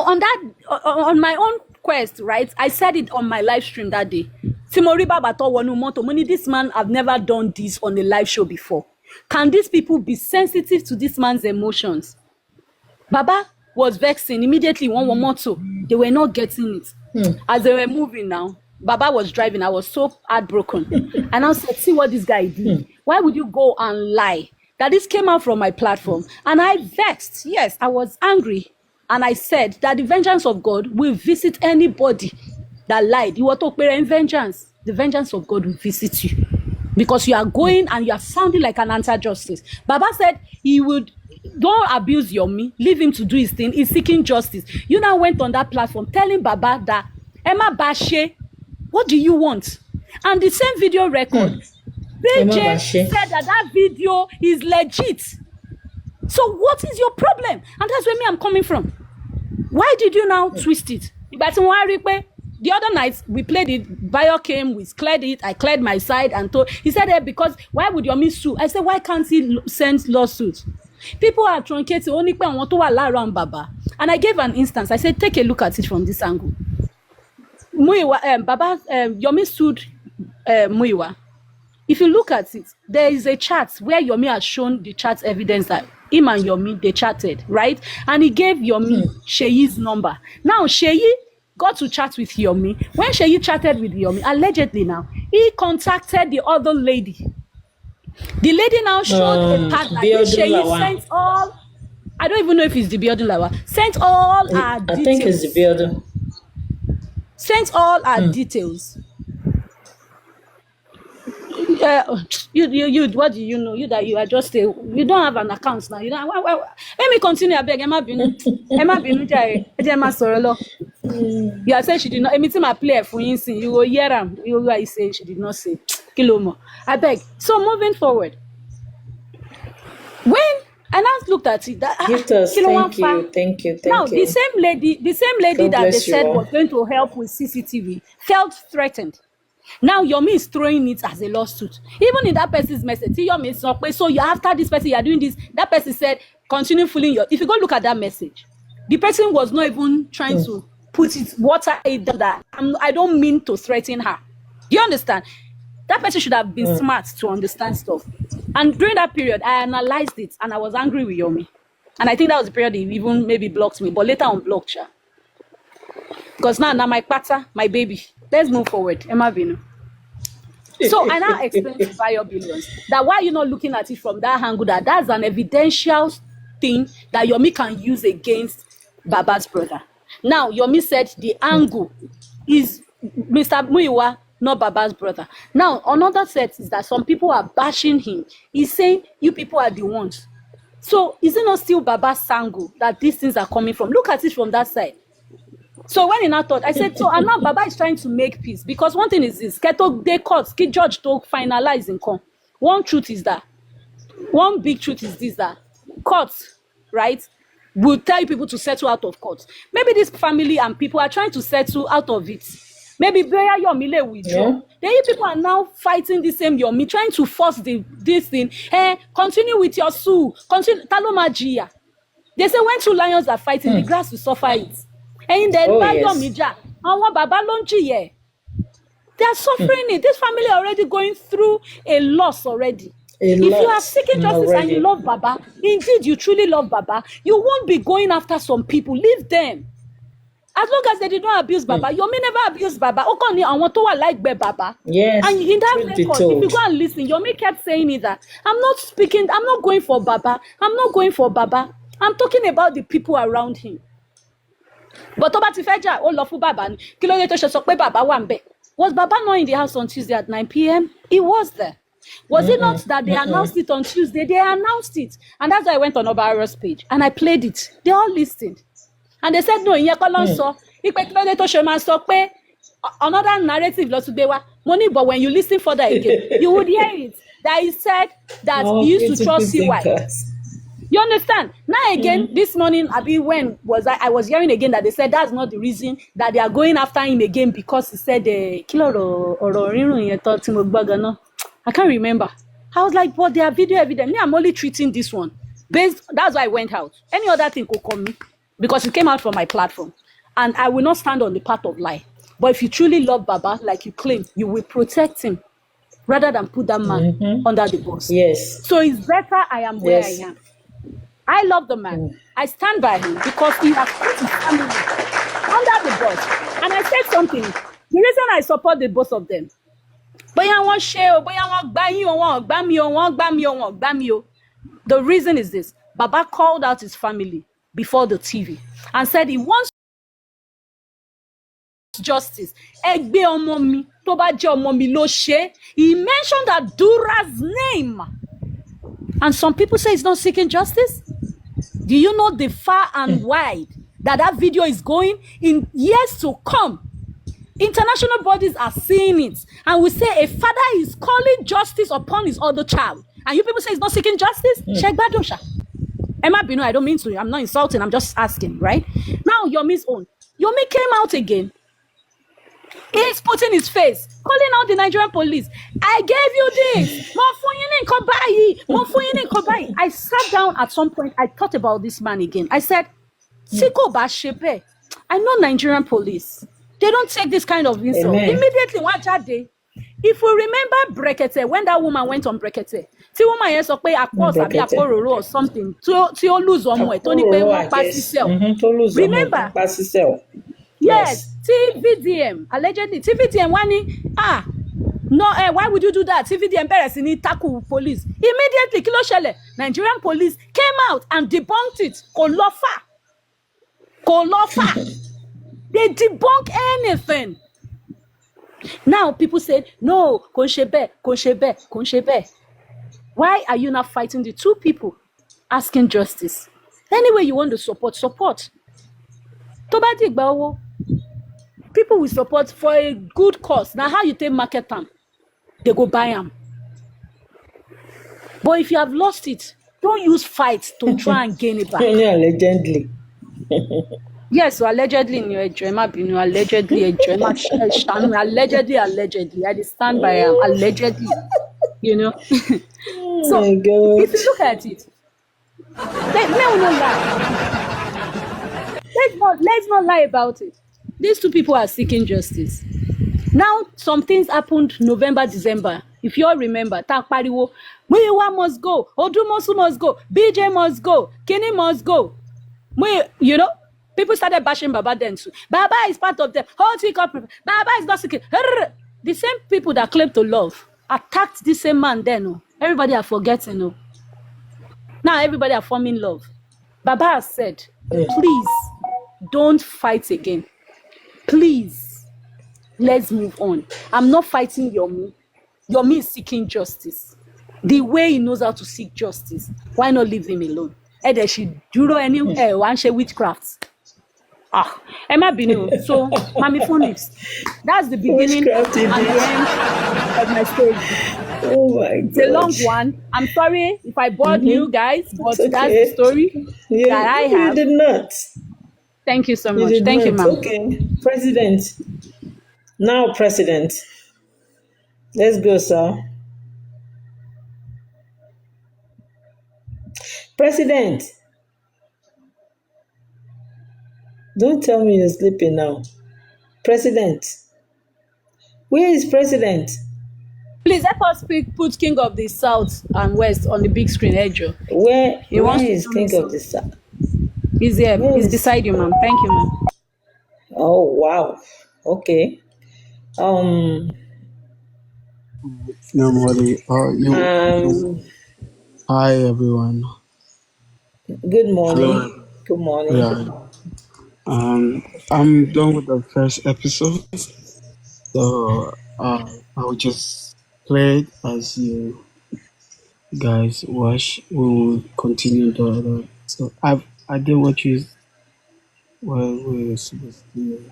Speaker 1: on that, on my own quest, right? I said it on my live stream that day. Timori Baba told Wanu Moto, Money, this man have never done this on a live show before. Can these people be sensitive to this man's emotions? Baba was vexing immediately. One Moto, they were not getting it. As they were moving now, Baba was driving. I was so heartbroken. And I said, see what this guy did. Why would you go and lie? That this came out from my platform. And I vexed. Yes, I was angry. And I said that the vengeance of God will visit anybody that lied. You were talking vengeance. The vengeance of God will visit you. Because you are going and you are sounding like an anti-justice. Baba said he would, don't abuse Yomi, leave him to do his thing. He's seeking justice. You now went on that platform telling Baba that, Emma Bashe, what do you want? And the same video record, BJ said that video is legit. So what is your problem? And that's where I'm coming from. Why did you now twist it? But the other night we played it, Bayo came, we cleared it, I cleared my side and told, he said, because why would Yomi sue? I said, why can't he send lawsuits? People are truncating only when want to around Baba. And I gave an instance. I said, take a look at it from this angle. Yomi sued Muiwa. If you look at it, there is a chart where Yomi has shown the chart evidence that him and Yomi, they chatted, right? And he gave Yomi Sheyi's number. Now, Sheyi got to chat with Yomi. When Sheyi chatted with Yomi, allegedly now, he contacted the other lady. The lady now showed a part that Sheyi sent all, I don't even know if it's the Biodun Lawa, sent all our details.
Speaker 2: I think it's the Biodun.
Speaker 1: Sent all our details. You what do you know? You that you are just you don't have an account now. You don't. Let me continue. I beg. Emma Binu jare. Emma Sorolo. You are saying she did not. Anything I play for instance, you will hear them. You are saying she did not say. Kilomo. I beg. So moving forward. When and I looked at it, that
Speaker 2: thank you.
Speaker 1: Now the same lady God that they said was going to help with CCTV felt threatened. Now Yomi is throwing it as a lawsuit. Even in that person's message, Yomi is not so you after this person, you are doing this. That person said, continue fooling your. If you go look at that message, the person was not even trying to put it water it that. I don't mean to threaten her. Do you understand? That person should have been smart to understand stuff. And during that period, I analyzed it and I was angry with Yomi. And I think that was the period he even maybe blocked me, but later unblocked her. Because now my pata, my baby. Let's move forward. Emma Binu. So I now explained to Bayo Billions that why you're not looking at it from that angle, that's an evidential thing that Yomi can use against Baba's brother. Now Yomi said the angle is Mr. Muiwa, not Baba's brother. Now another set is that some people are bashing him. He's saying you people are the ones. So is it not still Baba's angle that these things are coming from? Look at it from that side. So when in our thought, I said, so and now Baba is trying to make peace because one thing is this: they court, judge to finalize in come. One truth is that, one big truth is this: that courts, right, will tell people to settle out of court. Maybe this family and people are trying to settle out of it. Maybe Beya Yomi withdraw. Then you people are now fighting the same Yomi, trying to force this thing. Hey, continue with your sue. Continue. Talomagia. They say when two lions are fighting, the grass will suffer it. And then they are suffering it. This family are already going through a loss already. If you are seeking justice and you love Baba, indeed you truly love Baba, you won't be going after some people. Leave them. As long as they did not abuse Baba, Yomi never abused Baba. Okoni, I want to like Baba.
Speaker 2: Yes.
Speaker 1: And in that record, if you go and listen, Yomi kept saying it that I'm not going for Baba. I'm not going for Baba. I'm talking about the people around him. But Toba Tifeja, oh love for Baba. Was Baba not in the house on Tuesday at 9 p.m.? He was there. Was it not that they announced it on Tuesday? They announced it. And that's why I went on Obara's page and I played it. They all listened. And they said, no, another narrative, but when you listen further again, you would hear it. That he said that he used to trust CY. You understand? Now again, this morning, when was I was hearing again that they said that's not the reason that they are going after him again because he said I can't remember. I was like, but they are video evidence. Me, I'm only treating this one. That's why I went out. Any other thing could come me because it came out from my platform. And I will not stand on the path of lie. But if you truly love Baba, like you claim, you will protect him rather than put that man under the bus.
Speaker 2: Yes.
Speaker 1: So it's better I am where I am. I love the man. I stand by him because he has put his family under the bus. And I said something. The reason I support the both of them. The reason is this. Baba called out his family before the TV and said he wants justice. He mentioned that Dura's name. And some people say he's not seeking justice. Do you know the far and wide that video is going in years to come? International bodies are seeing it. And we say a father is calling justice upon his other child. And you people say he's not seeking justice? Check Badosha. Emma Bino, I don't mean to. I'm not insulting. I'm just asking, right? Now, Yomi's own. Yomi came out again. He's putting his face, calling out the Nigerian police. I gave you this. I sat down at some point. I thought about this man again. I said, Siko Bashepe. I know Nigerian police. They don't take this kind of insult. Immediately, if we remember Brekete, when that woman went on Brekete, tí woman yẹn sọ pé àpọ̀s àbí àpòròrò or something tí ó lose ọmọ ẹ̀ tó ní pé wọ́n pa sí cell. Remember? Yes. TVDM allegedly TVDM wá ní no why would you do that? TVDM bẹ̀rẹ̀ sí ní tackle police. Immediately kí ló ṣẹlẹ̀? Nigerian police came out and debunked it. Kò lọ fà. They debunk anything. Now people said, no, kò ń ṣe bẹ́ẹ̀. Why are you not fighting the two people asking justice? Anyway, you want to support. Tó bá di ìgbà owó, people will support for a good cause. Now, how you take market them? They go buy them. But if you have lost it, don't use fight to try and gain it back.
Speaker 2: Allegedly.
Speaker 1: Yes, so allegedly in your dream, allegedly. I stand by allegedly. You know. So if you look at it, let's not lie about it. These two people are seeking justice. Now, some things happened November, December. If you all remember, Takpariwo, Muyiwa must go, Odumosu must go, BJ must go, Kenny must go. You know, people started bashing Baba then too. Baba is part of them. Baba is not seeking. The same people that claim to love attacked the same man then. Oh. Everybody are forgetting. Oh. Now everybody are forming love. Baba has said, please don't fight again. Please, let's move on. I'm not fighting Yomi. Yomi is seeking justice. The way he knows how to seek justice, why not leave him alone? She do one witchcraft. Emma Binu. So, Mami Phonics. That's the beginning and the end of my story.
Speaker 2: Oh my God.
Speaker 1: It's a long one. I'm sorry if I bored you guys, but that's the story that I have.
Speaker 2: You did not.
Speaker 1: Thank you so much. Thank you, ma'am.
Speaker 2: Okay. President. Now, President. Let's go, sir. President. Don't tell me you're sleeping now. President. Where is President?
Speaker 1: Please help us put King of the South and West on the big screen, Edjo.
Speaker 2: Where is King of the South?
Speaker 1: He's here. He's beside you, ma'am. Thank you, ma'am.
Speaker 2: Oh, wow. Okay.
Speaker 3: Nehimolly, hi everyone.
Speaker 2: Good morning. Good morning.
Speaker 3: Yeah. I'm done with the first episode, so I'll just play it as you guys watch. We will continue the other. So I did what you we were supposed to do.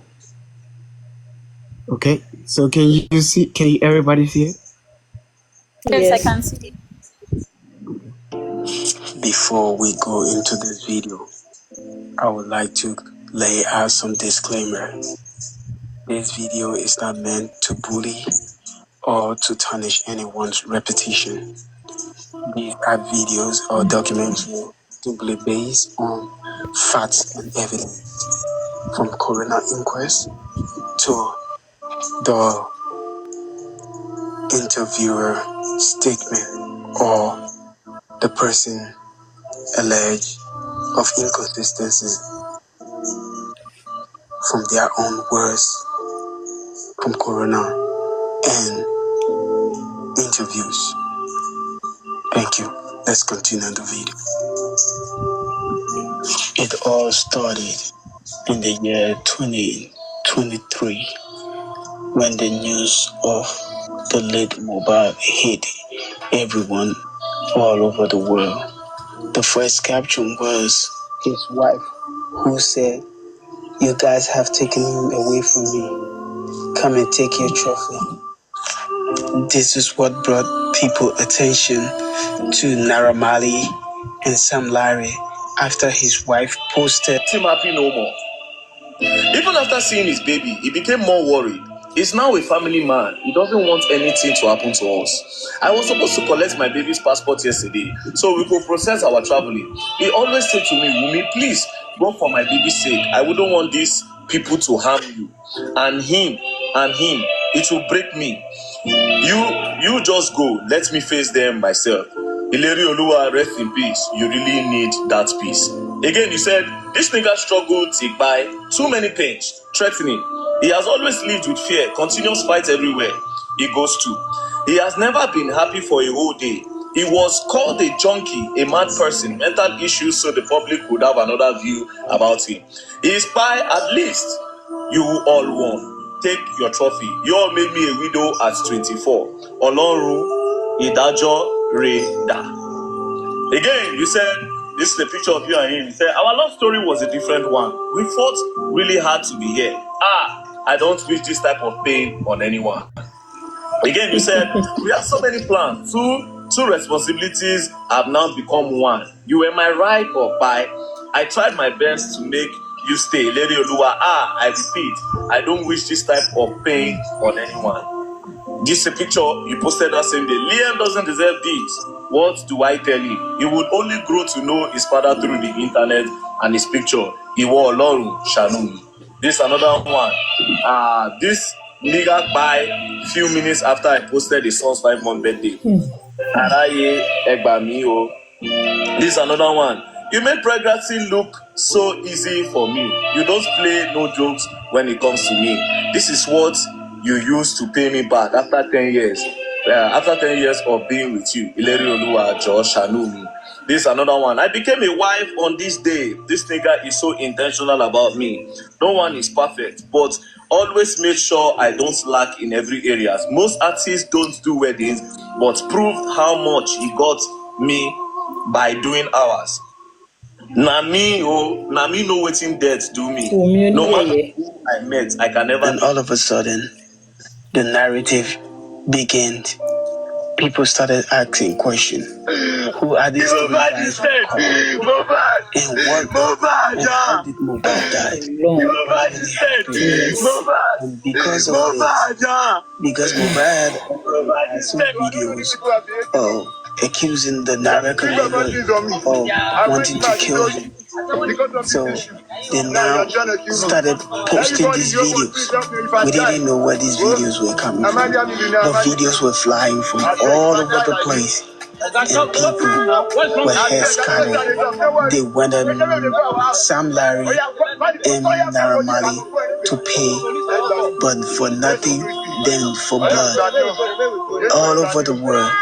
Speaker 3: Okay, so can you see? Can everybody see it?
Speaker 1: Yes, I can see it.
Speaker 3: Before we go into this video, I would like to lay out some disclaimer. This video is not meant to bully or to tarnish anyone's reputation. These are videos or documentaries simply based on facts and evidence, from coroner inquest to the interviewer statement or the person alleged of inconsistencies from their own words, from coroner and interviews. Thank you. Let's continue the video. It all started in the year 2023 when the news of the late Mohbad hit everyone all over the world. The first caption was his wife, who said, "You guys have taken him away from me. come and take your trophy. This is what brought people attention to Nehimolly and Sam Larry after his wife posted
Speaker 5: him happy no more. Even after seeing his baby, he became more worried. He's now a family man. He doesn't want anything to happen to us. I was supposed to collect my baby's passport yesterday, so we could process our traveling. He always said to me, Wumi, please go for my baby's sake. I wouldn't want these people to harm you. And him, it will break me. You just go. Let me face them myself. Ileri Oluwa, rest in peace. You really need that peace. Again, you said, this nigga struggled to buy too many pains, threatening. He has always lived with fear, continuous fight everywhere he goes to. He has never been happy for a whole day. He was called a junkie, a mad person, mental issues, so the public would have another view about him. He is by at least you all won. Take your trophy. You all made me a widow at 24. Olorun Idajo Reda. Again, you said, this is a picture of you and him. You said, our love story was a different one. We fought really hard to be here. I don't wish this type of pain on anyone. Again, you said, we have so many plans. Two responsibilities have now become one. You were my ride or buy. I tried my best to make you stay. Lady Oluwa, I repeat, I don't wish this type of pain on anyone. This is a picture you posted that same day. Liam doesn't deserve this. What do I tell him? He would only grow to know his father through the internet and his picture. Iwo Olorun Shanu. This is another one. This nigga by few minutes after I posted his son's 5-month birthday. Araye Egbami o. This is another one. You made pregnancy look so easy for me. You don't play no jokes when it comes to me. This is what you used to pay me back after 10 years. After 10 years of being with you. Ileri Oluwa Josh Shanumi. This is another one. I became a wife on this day. This nigga is so intentional about me. No one is perfect, but always make sure I don't slack in every area. Most artists don't do weddings, but proved how much he got me by doing ours. Nami no waiting death do me. No matter who I met, I can never.
Speaker 3: And all of a sudden, the narrative began. People started asking questions. Who are these two guys? And how did Mohbad die? And because of this, because Mohbad has some videos of accusing the narrator of wanting to kill him. So they now started posting these videos. We didn't know where these videos were coming from. The videos were flying from all over the place. And people were hair scattered. They went on Sam Larry and Nehimolly to pay, but for nothing, then for blood. All over the world,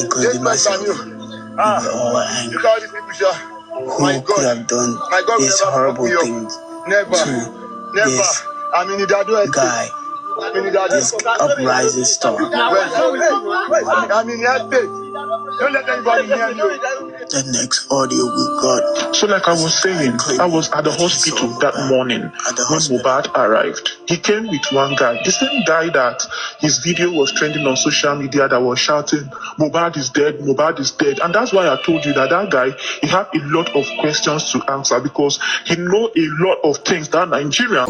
Speaker 3: including myself, we were all angry. Who could have done this horrible thing to this guy, this uprising star? The next audio we got.
Speaker 6: So like I was saying, I was at the hospital that morning when Mohbad arrived. He came with one guy, the same guy that his video was trending on social media that was shouting, Mohbad is dead, Mohbad is dead. And that's why I told you that that guy, he had a lot of questions to answer because he know a lot of things that Nigerian